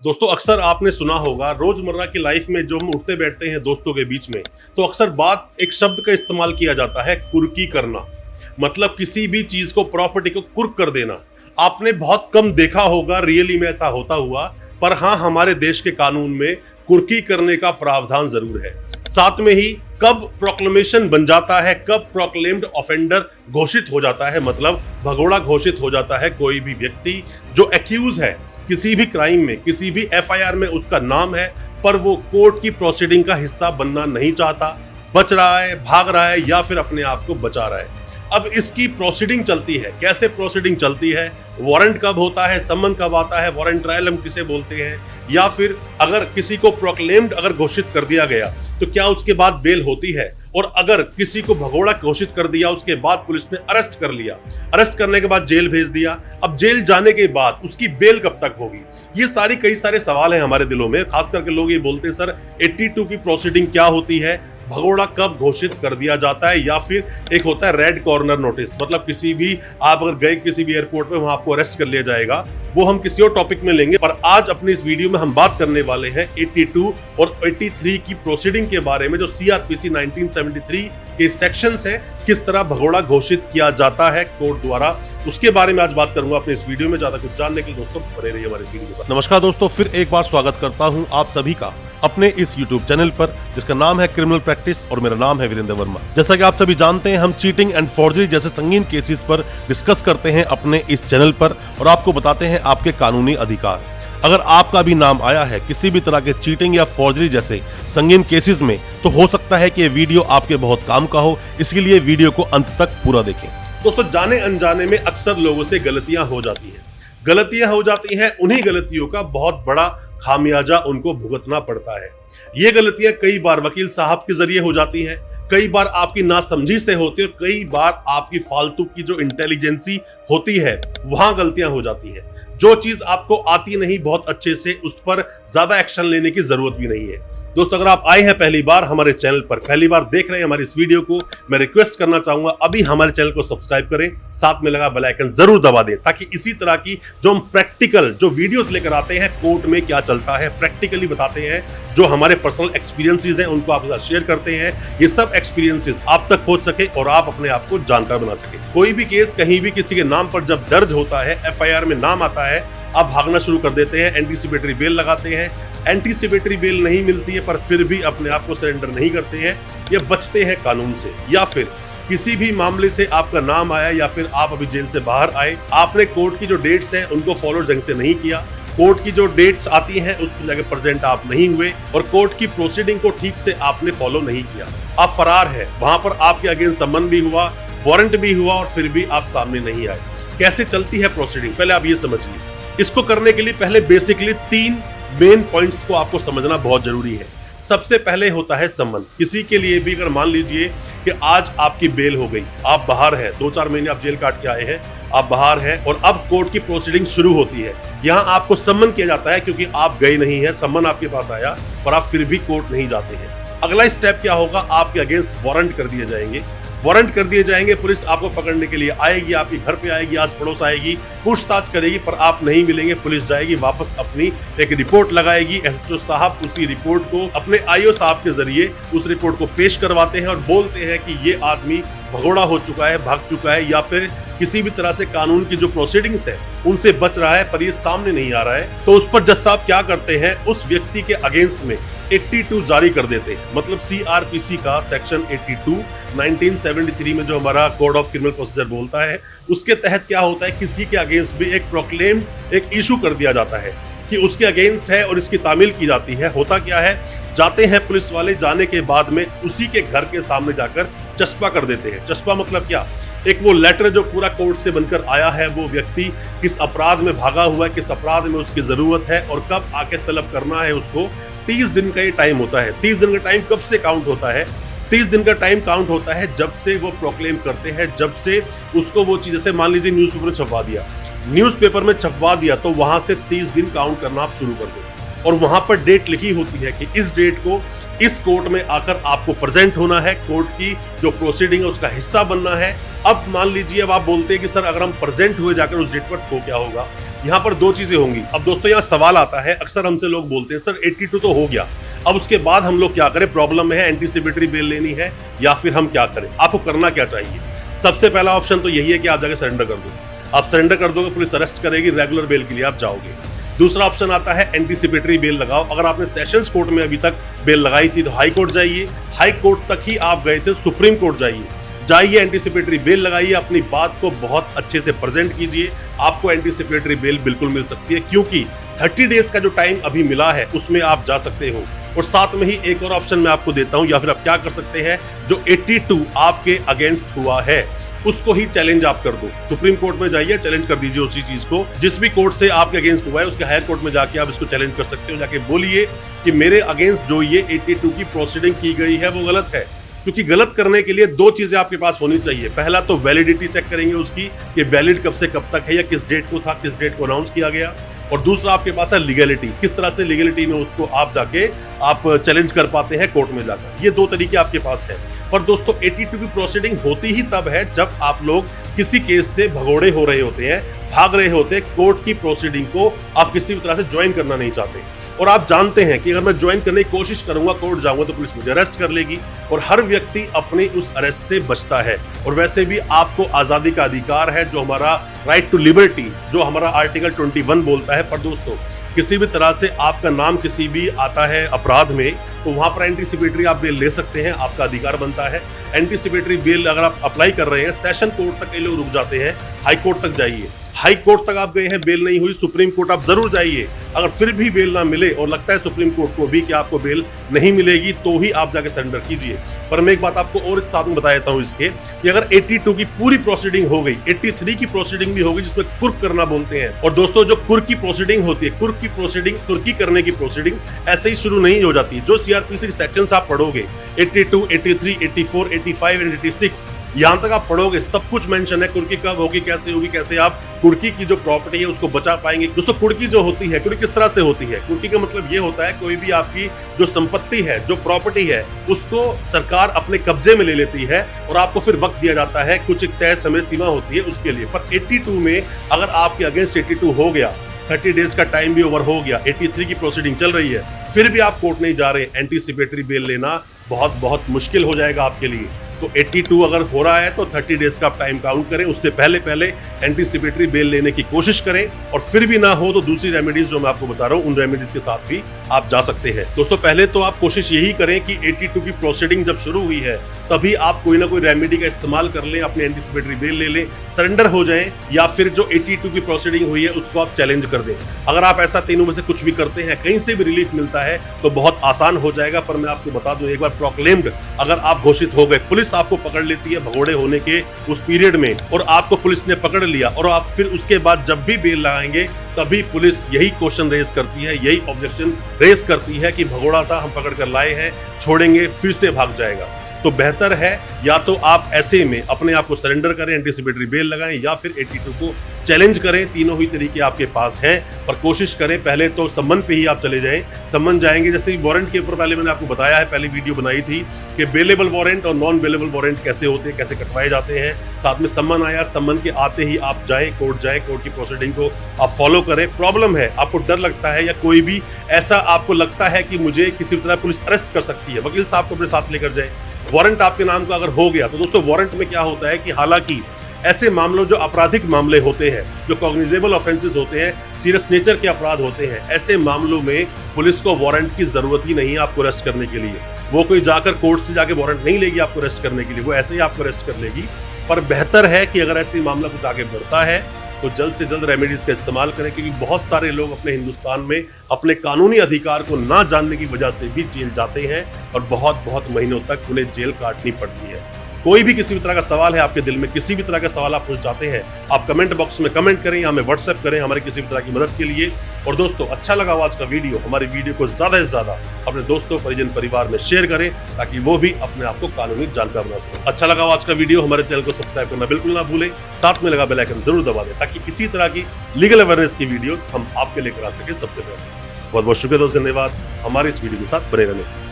दोस्तों अक्सर आपने सुना होगा रोजमर्रा की लाइफ में जो हम उठते बैठते हैं दोस्तों के बीच में, तो अक्सर बात एक शब्द का इस्तेमाल किया जाता है, कुर्की करना। मतलब किसी भी चीज को, प्रॉपर्टी को कुर्क कर देना। आपने बहुत कम देखा होगा रियली में ऐसा होता हुआ, पर हाँ, हमारे देश के कानून में कुर्की करने का प्रावधान जरूर है। साथ में ही कब प्रोक्लेमेशन बन जाता है, कब प्रोक्लेम्ड ऑफेंडर घोषित हो जाता है, मतलब भगोड़ा घोषित हो जाता है कोई भी व्यक्ति जो एक्यूज है किसी भी क्राइम में, किसी भी एफआईआर में उसका नाम है, पर वो कोर्ट की प्रोसीडिंग का हिस्सा बनना नहीं चाहता, बच रहा है, भाग रहा है या फिर अपने आप को बचा रहा है। अब इसकी प्रोसीडिंग चलती है। कैसे प्रोसीडिंग चलती है? वारंट कब होता है, समन कब आता है, वारंट ट्रायल हम किसे बोलते हैं, या फिर अगर किसी को प्रोक्लेम्ड अगर घोषित कर दिया गया तो क्या उसके बाद बेल होती है, और अगर किसी को भगोड़ा घोषित कर दिया उसके बाद पुलिस ने अरेस्ट कर लिया, अरेस्ट करने के बाद जेल भेज दिया, अब जेल जाने के बाद उसकी बेल कब तक होगी? ये कई सारे सवाल हैं हमारे दिलों में। खास करके लोग ये बोलते हैं सर 82 की प्रोसीडिंग क्या होती है, भगोड़ा कब घोषित कर दिया जाता है, या फिर एक होता है रेड कॉर्नर नोटिस, मतलब किसी भी आप अगर गए किसी भी एयरपोर्ट में वहां आपको अरेस्ट कर लिया जाएगा। वो हम किसी और टॉपिक में लेंगे, पर आज अपनी इस वीडियो में हम बात करने वाले हैं 82 और 83 की प्रोसीडिंग के बारे में, जो सीआरपीसी 1973 के सेक्शंस है, किस तरह भगोड़ा घोषित किया जाता है कोर्ट द्वारा, उसके बारे में आज बात करूंगा अपने इस वीडियो में। ज्यादा कुछ जानने के लिए दोस्तों बने रहिए हमारे इस वीडियो के साथ। नमस्कार दोस्तों, फिर एक बार स्वागत करता हूं आप सभी का अपने इस YouTube चैनल पर, जिसका नाम है क्रिमिनल प्रैक्टिस, और मेरा नाम है वीरेंद्र वर्मा। जैसा कि आप सभी जानते हैं, हम चीटिंग एंड फॉर्जरी जैसे संगीन केसेस पर डिस्कस करते हैं अपने इस चैनल पर, और आपको बताते हैं आपके कानूनी अधिकार। अगर आपका भी नाम आया है किसी भी तरह के चीटिंग या फॉर्जरी जैसे संगीन केसेस में, तो हो सकता है कि ये वीडियो आपके बहुत काम का हो, इसलिए वीडियो को अंत तक पूरा देखें। दोस्तों, जाने अनजाने में अक्सर लोगों से गलतियां हो जाती हैं। उन्हीं गलतियों का बहुत बड़ा खामियाजा उनको भुगतना पड़ता है। ये गलतियां कई बार वकील साहब के जरिए हो जाती हैं, कई बार आपकी नासमझी से होती है, और कई बार आपकी फालतू की जो इंटेलिजेंसी होती है वहां गलतियां हो जाती है। जो चीज आपको आती नहीं बहुत अच्छे से, उस पर ज्यादा एक्शन लेने की जरूरत भी नहीं है। दोस्तों, अगर आप आए हैं पहली बार हमारे चैनल पर, पहली बार देख रहे हैं हमारी इस वीडियो को, मैं रिक्वेस्ट करना चाहूंगा अभी हमारे चैनल को सब्सक्राइब करें, साथ में लगा बेल आइकन जरूर दबा दें, ताकि इसी तरह की जो हम प्रैक्टिकल जो वीडियोस लेकर आते हैं, कोर्ट में क्या चलता है प्रैक्टिकली बताते हैं, जो हमारे पर्सनल एक्सपीरियंसेस हैं उनको आपके साथ शेयर करते हैं, ये सब एक्सपीरियंसेस आप तक पहुंच सके और आप अपने आप को जानकार बना सके। कोई भी केस कहीं भी किसी के नाम पर जब दर्ज होता है, एफआईआर में नाम आता है, आप भागना शुरू कर देते हैं, एंटीसिपेटरी बेल लगाते हैं। एंटीसिपेटरी बेल नहीं मिलती है, पर फिर भी अपने आप को सरेंडर नहीं करते हैं, ये बचते हैं कानून से। या फिर किसी भी मामले से आपका नाम आया, या फिर आप अभी जेल से बाहर आए, आपने कोर्ट की जो डेट्स हैं उनको फॉलो ढंग से नहीं किया, कोर्ट की जो डेट्स आती हैं उस पर जाके प्रेजेंट आप नहीं हुए, और कोर्ट की प्रोसीडिंग को ठीक से आपने फॉलो नहीं किया, आप फरार है, वहां पर आपके अगेंस्ट समन भी हुआ, वारंट भी हुआ, और फिर भी आप सामने नहीं आए। कैसे चलती है प्रोसीडिंग, पहले आप ये समझिए। इसको करने के लिए पहले बेसिकली 3 मेन पॉइंट्स को आपको समझना बहुत जरूरी है। सबसे पहले होता है समन। किसी के लिए भी अगर मान लीजिए कि आज आपकी बेल हो गई, आप बाहर हैं, 2-4 महीने आप जेल काट के आए हैं, आप बाहर हैं, और अब कोर्ट की प्रोसीडिंग शुरू होती है। यहाँ आपको समन किया जाता है, क्योंकि आप गए नहीं हैं, समन आपके पास आया, पर आप फिर भी कोर्ट नहीं जाते हैं। अगला स्टेप क्या होगा? आपके अगेंस्ट वारंट कर दिए जाएंगे। वारंट कर दिए जाएंगे, पुलिस आपको पकड़ने के लिए आएगी, आपके घर पे आएगी, आस पड़ोस आएगी, पूछताछ करेगी, पर आप नहीं मिलेंगे। पुलिस जाएगी वापस, अपनी एक रिपोर्ट लगाएगी। एसएचओ साहब उसी रिपोर्ट को अपने आईओ साहब के जरिए उस रिपोर्ट को पेश करवाते हैं, और बोलते हैं कि ये आदमी भगोड़ा हो चुका है, भाग चुका है, या फिर किसी भी तरह से कानून की जो प्रोसीडिंग्स है उनसे बच रहा है, पर ये सामने नहीं आ रहा है। तो उस पर जज साहब क्या करते हैं? उस व्यक्ति के अगेंस्ट में 82 जारी कर देते हैं। मतलब सीआरपीसी का सेक्शन 82 1973 में जो हमारा कोड ऑफ क्रिमिनल प्रोसीजर बोलता है, उसके तहत क्या होता है, किसी के अगेंस्ट भी एक प्रोक्लेम एक इशू कर दिया जाता है कि उसके अगेंस्ट है, और इसकी तामील की जाती है। होता क्या है, जाते हैं पुलिस वाले, जाने के बाद में उसी के घर के सामने जाकर चस्पा कर देते हैं। चस्पा मतलब क्या? एक वो लेटर जो पूरा कोर्ट से बनकर आया है, वो व्यक्ति किस अपराध में भागा हुआ है, किस अपराध में उसकी जरूरत है, और कब आके तलब करना है उसको। 30 दिन का ये टाइम होता है। 30 दिन का टाइम कब से काउंट होता है? 30 दिन का टाइम काउंट होता है जब से वो प्रोक्लेम करते हैं, जब से उसको वो चीज, जैसे मान लीजिए न्यूज़पेपर में छपवा दिया, न्यूज़पेपर में छपवा दिया, तो वहां से 30 दिन काउंट करना आप शुरू कर दो, और वहां पर डेट लिखी होती है कि इस डेट को इस कोर्ट में आकर आपको प्रेजेंट होना है, कोर्ट की जो प्रोसीडिंग है उसका हिस्सा बनना है। अब मान लीजिए, अब आप बोलते हैं कि सर अगर हम प्रेजेंट हुए जाकर उस डेट पर तो क्या होगा? यहाँ पर दो चीजें होंगी। अब दोस्तों यहाँ सवाल आता है, अक्सर हमसे लोग बोलते हैं सर 82 तो हो गया, अब उसके बाद हम लोग क्या करें, प्रॉब्लम में है, एंटीसिपेटरी बेल लेनी है या फिर हम क्या करें, आपको करना क्या चाहिए। सबसे पहला ऑप्शन तो यही है कि आप जाके सरेंडर कर दो। आप सरेंडर कर दोगे, पुलिस अरेस्ट करेगी, रेगुलर बेल के लिए आप जाओगे। दूसरा ऑप्शन आता है एंटीसिपेटरी बेल लगाओ। अगर आपने सेशंस कोर्ट में अभी तक बेल लगाई थी तो हाई कोर्ट जाइए, हाई कोर्ट तक ही आप गए थे, सुप्रीम कोर्ट जाइए, एंटीसिपेटरी बेल लगाइए, अपनी बात को बहुत अच्छे से प्रेजेंट कीजिए, आपको एंटीसिपेटरी बेल बिल्कुल मिल सकती है, क्योंकि 30 डेज का जो टाइम अभी मिला है उसमें आप जा सकते हो। और साथ में ही एक और ऑप्शन मैं आपको देता हूं, या फिर आप क्या कर सकते हैं, जो 82 आपके अगेंस्ट हुआ है उसको ही चैलेंज आप कर दो। सुप्रीम कोर्ट में जाइए, चैलेंज कर दीजिए उसी चीज को, जिस भी कोर्ट से आपके अगेंस्ट हुआ है उसके हायर कोर्ट में जाके आप इसको चैलेंज कर सकते हो। जाके बोलिए कि मेरे अगेंस्ट जो ये 82 की प्रोसीडिंग की गई है वो गलत है। क्योंकि गलत करने के लिए दो चीजें आपके पास होनी चाहिए। पहला तो वैलिडिटी चेक करेंगे उसकी कि वैलिड कब से कब तक है, या किस डेट को था, किस डेट को अनाउंस किया गया। और दूसरा आपके पास है लीगलिटी, किस तरह से लीगलिटी में उसको आप जाके आप चैलेंज कर पाते हैं कोर्ट में जाकर। ये दो तरीके आपके पास है। पर दोस्तों 82 की प्रोसीडिंग होती ही तब है जब आप लोग किसी केस से भगोड़े हो रहे होते हैं, भाग रहे होते हैं, कोर्ट की प्रोसीडिंग को आप किसी भी तरह से ज्वाइन करना नहीं चाहते, और आप जानते हैं कि अगर मैं ज्वाइन करने की कोशिश करूंगा, कोर्ट जाऊंगा तो पुलिस मुझे अरेस्ट कर लेगी, और हर व्यक्ति अपनी उस अरेस्ट से बचता है। और वैसे भी आपको आजादी का अधिकार है, जो हमारा राइट टू लिबर्टी, जो हमारा आर्टिकल 21 बोलता है। पर दोस्तों किसी भी तरह से आपका नाम किसी भी आता है अपराध में, तो वहां पर एंटीसिपेटरी आप बेल ले सकते हैं, आपका अधिकार बनता है। एंटीसिपेटरी बेल अगर आप अप्लाई कर रहे हैं, सेशन कोर्ट तक कई लोग रुक जाते हैं, हाई कोर्ट तक जाइए। हाई कोर्ट तक आप गए हैं, बेल नहीं हुई, सुप्रीम कोर्ट आप जरूर जाइए। अगर फिर भी बेल ना मिले और लगता है सुप्रीम कोर्ट को भी कि आपको बेल नहीं मिलेगी, तो ही आप जाके सरेंडर कीजिए। पर मैं एक बात आपको और इस साथ में बता देता हूं इसके, कि अगर 82 की पूरी प्रोसीडिंग हो गई, 83 की प्रोसीडिंग भी हो गई, जिसमें कुर्क करना बोलते हैं। और दोस्तों जो कुर्क की प्रोसीडिंग होती है, कुर्क की प्रोसीडिंग, कुर्की करने की प्रोसीडिंग ऐसे ही शुरू नहीं हो जाती। जो सीआरपीसी के सेक्शंस आप पढ़ोगे, 82, 83, 84, 85 एंड 86, यहां तक आप पढ़ोगे, सब कुछ मेंशन है कुर्की कब होगी, कैसे आप कुर्की की जो प्रॉपर्टी है उसको बचा पाएंगे। दोस्तों कुर्की जो होती है, कुर्की किस तरह से होती है, कुर्की का मतलब ये होता है कोई भी आपकी जो संपत्ति है, जो प्रॉपर्टी है, उसको सरकार अपने कब्जे में ले लेती है और आपको फिर वक्त दिया जाता है, कुछ एक तय समय सीमा होती है उसके लिए। पर 82 में अगर आपके अगेंस्ट 82 हो गया, 30 डेज का टाइम भी ओवर हो गया, 83 की प्रोसीडिंग चल रही है, फिर भी आप कोर्ट नहीं जा रहे, एंटीसिपेटरी बेल लेना बहुत मुश्किल हो जाएगा आपके लिए। तो 82 अगर हो रहा है तो 30 डेज का आप टाइम काउंट करें, उससे पहले एंटीसिपेटरी बेल लेने की कोशिश करें, और फिर भी ना हो तो दूसरी रेमेडीज जो मैं आपको बता रहा हूं, उन रेमेडीज के साथ भी आप जा सकते हैं। दोस्तों पहले तो आप कोशिश यही करें कि 82 की प्रोसीडिंग जब शुरू हुई है तभी आप कोई ना कोई रेमेडी का इस्तेमाल कर लें, अपनी एंटीसिपेटरी बेल ले लें, सरेंडर हो जाएं, या फिर जो 82 की प्रोसीडिंग हुई है उसको आप चैलेंज कर दें। अगर आप ऐसा तीनों में से कुछ भी करते हैं, कहीं से भी रिलीफ मिलता है तो बहुत आसान हो जाएगा। पर मैं आपको बता दूं, एक बार प्रोक्लेम्ड अगर आप घोषित हो गए, पुलिस आपको पकड़ लेती है भगोड़े होने के उस पीरियड में, और आपको पुलिस ने पकड़ लिया, और आप फिर उसके बाद जब भी बेल लगाएंगे तभी पुलिस यही क्वेश्चन रेज करती है, यही ऑब्जेक्शन रेज करती है कि भगोड़ा था, हम पकड़ कर लाए हैं, छोड़ेंगे, फिर से भाग जाएगा। तो बेहतर है या तो आप ऐसे में अपने आप को सरेंडर करें, एंटीसिपेटरी बेल लगाएं, या फिर 82 को चैलेंज करें। तीनों ही तरीके आपके पास हैं, पर कोशिश करें पहले तो सम्मन पे ही आप चले जाएं। सम्मन जाएंगे, जैसे वारंट के ऊपर पहले मैंने आपको बताया है, पहली वीडियो बनाई थी कि बेलेबल वारंट और नॉन बेलेबल वारंट कैसे होते हैं, कैसे कटवाए जाते हैं। साथ में सम्मन आया, सम्मन के आते ही आप जाएं, कोर्ट की प्रोसीडिंग को आप फॉलो करें। प्रॉब्लम है, आपको डर लगता है, या कोई भी ऐसा आपको लगता है कि मुझे किसी तरह पुलिस अरेस्ट कर सकती है, वकील साहब को अपने साथ लेकर जाए। वारंट आपके नाम का अगर हो गया तो दोस्तों वारंट में क्या होता है कि हालांकि ऐसे मामलों, जो आपराधिक मामले होते हैं, जो कॉग्निजेबल ऑफेंसेस होते हैं, सीरियस नेचर के अपराध होते हैं, ऐसे मामलों में पुलिस को वारंट की जरूरत ही नहीं है आपको अरेस्ट करने के लिए। वो कोई जाकर कोर्ट से जाके वारंट नहीं लेगी आपको अरेस्ट करने के लिए, वो ऐसे ही आपको अरेस्ट कर लेगी। पर बेहतर है कि अगर ऐसे मामला कुछ आगे बढ़ता है तो जल्द से जल्द रेमेडीज का इस्तेमाल करें, क्योंकि बहुत सारे लोग अपने हिंदुस्तान में अपने कानूनी अधिकार को ना जानने की वजह से भी जेल जाते हैं, और बहुत महीनों तक उन्हें जेल काटनी पड़ती है। कोई भी किसी भी तरह का सवाल है आपके दिल में, किसी भी तरह का सवाल आप पूछ चाहते हैं, आप कमेंट बॉक्स में कमेंट करें या हमें व्हाट्सएप करें हमारे किसी भी तरह की मदद के लिए। और दोस्तों अच्छा लगा आज का वीडियो, हमारी वीडियो को ज्यादा से ज्यादा अपने दोस्तों, परिजन, परिवार में शेयर करें, ताकि वो भी अपने आप को कानूनी जानकार बना सके। अच्छा लगा आज का वीडियो, हमारे चैनल को सब्सक्राइब करना बिल्कुल ना भूलें, साथ में लगा बेल आइकन जरूर दबा दें, ताकि इसी तरह की लीगल अवेयरनेस की वीडियोस हम आपके लेकर आ सके सबसे पहले। बहुत शुक्रिया दोस्त, धन्यवाद हमारे इस वीडियो के साथ बने रहने।